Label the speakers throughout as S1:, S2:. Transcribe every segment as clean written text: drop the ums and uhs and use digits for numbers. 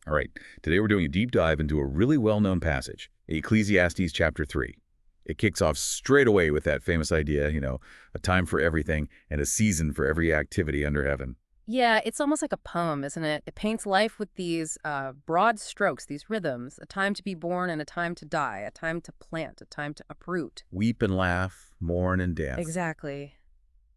S1: All right, today we're doing a deep dive into a really well-known passage, Ecclesiastes chapter 3. It kicks off straight away with that famous idea, a time for everything and a season for every activity under heaven.
S2: Yeah, it's almost like a poem, isn't it? It paints life with these broad strokes, these rhythms, a time to be born and a time to die, a time to plant, a time to uproot.
S1: Weep and laugh, mourn and dance.
S2: Exactly.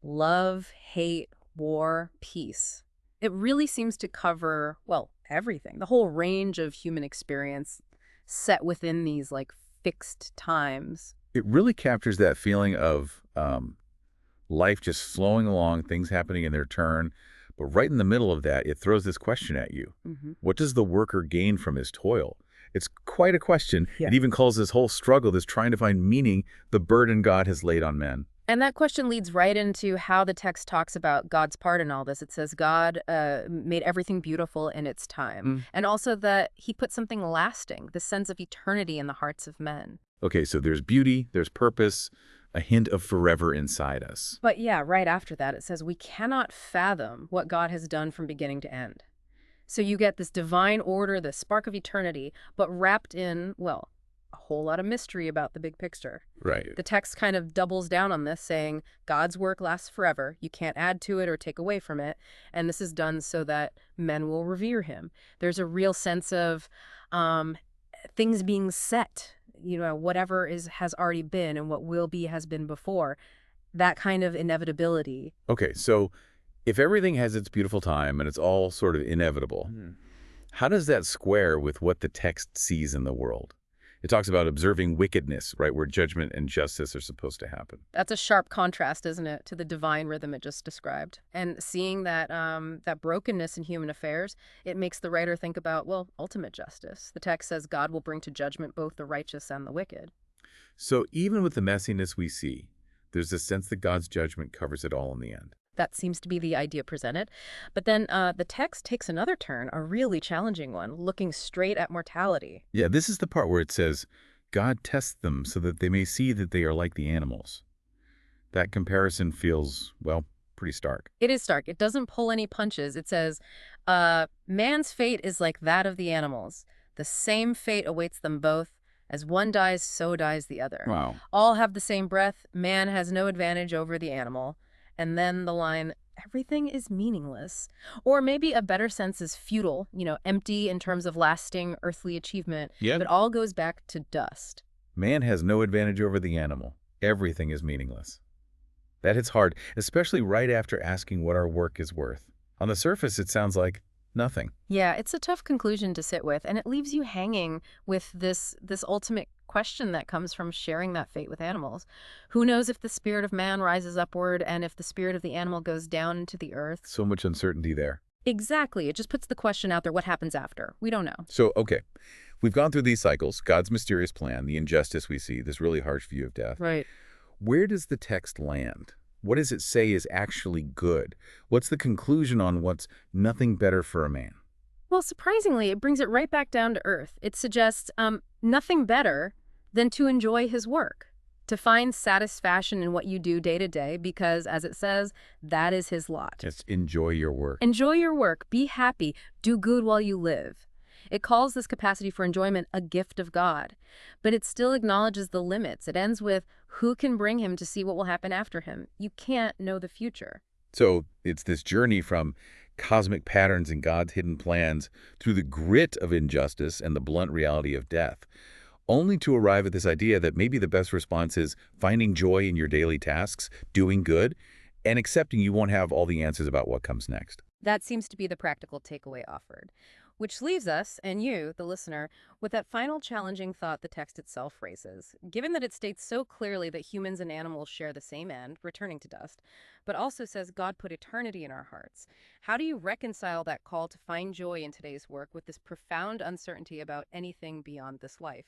S2: Love, hate, war, peace. It really seems to cover, well, everything, the whole range of human experience set within these like fixed times.
S1: It really captures that feeling of life just flowing along, things happening in their turn. But right in the middle of that, it throws this question at you.
S2: Hmm.
S1: What does the worker gain from his toil? It's quite a question.
S2: Yeah.
S1: It even calls this whole struggle, this trying to find meaning, the burden God has laid on men.
S2: And that question leads right into how the text talks about God's part in all this. It says God made everything beautiful in its time. And also that he put something lasting, the sense of eternity in the hearts of men.
S1: Okay, so there's beauty, there's purpose, a hint of forever inside us.
S2: But yeah, right after that, it says we cannot fathom what God has done from beginning to end. So you get this divine order, this spark of eternity, but wrapped in, well, a whole lot of mystery about the big picture.
S1: Right.
S2: The text kind of doubles down on this, saying God's work lasts forever. You can't add to it or take away from it. And this is done so that men will revere him. There's a real sense of things being set, whatever has already been and what will be has been before. That kind of inevitability.
S1: Okay, so if everything has its beautiful time and it's all sort of inevitable, how does that square with what the text sees in the world? It talks about observing wickedness, right, where judgment and justice are supposed to happen.
S2: That's a sharp contrast, isn't it, to the divine rhythm it just described. And seeing that that brokenness in human affairs, it makes the writer think about, well, ultimate justice. The text says God will bring to judgment both the righteous and the wicked.
S1: So even with the messiness we see, there's a sense that God's judgment covers it all in the end.
S2: That seems to be the idea presented. But then the text takes another turn, a really challenging one, looking straight at mortality.
S1: Yeah, this is the part where it says, God tests them so that they may see that they are like the animals. That comparison feels, well, pretty stark.
S2: It is stark. It doesn't pull any punches. It says, man's fate is like that of the animals. The same fate awaits them both. As one dies, so dies the other.
S1: Wow.
S2: All have the same breath. Man has no advantage over the animal. And then the line, everything is meaningless. Or maybe a better sense is futile, empty in terms of lasting earthly achievement.
S1: Yeah.
S2: But all goes back to dust.
S1: Man has no advantage over the animal. Everything is meaningless. That hits hard, especially right after asking what our work is worth. On the surface, it sounds like nothing.
S2: Yeah, it's a tough conclusion to sit with, and it leaves you hanging with this ultimate question that comes from sharing that fate with animals. Who knows if the spirit of man rises upward and if the spirit of the animal goes down into the earth?
S1: So much uncertainty there.
S2: Exactly. It just puts the question out there, what happens after? We don't know.
S1: So, okay, we've gone through these cycles, God's mysterious plan, the injustice we see, this really harsh view of death.
S2: Right.
S1: Where does the text land? What does it say is actually good? What's the conclusion on what's nothing better for a man?
S2: Well, surprisingly, it brings it right back down to earth. It suggests nothing better than to enjoy his work, to find satisfaction in what you do day to day, because, as it says, that is his lot.
S1: Just enjoy your work.
S2: Enjoy your work, be happy, do good while you live. It calls this capacity for enjoyment a gift of God, but it still acknowledges the limits. It ends with, who can bring him to see what will happen after him? You can't know the future.
S1: So it's this journey from cosmic patterns and God's hidden plans through the grit of injustice and the blunt reality of death, only to arrive at this idea that maybe the best response is finding joy in your daily tasks, doing good, and accepting you won't have all the answers about what comes next.
S2: That seems to be the practical takeaway offered, which leaves us, and you, the listener, with that final challenging thought the text itself raises. Given that it states so clearly that humans and animals share the same end, returning to dust, but also says God put eternity in our hearts, how do you reconcile that call to find joy in today's work with this profound uncertainty about anything beyond this life?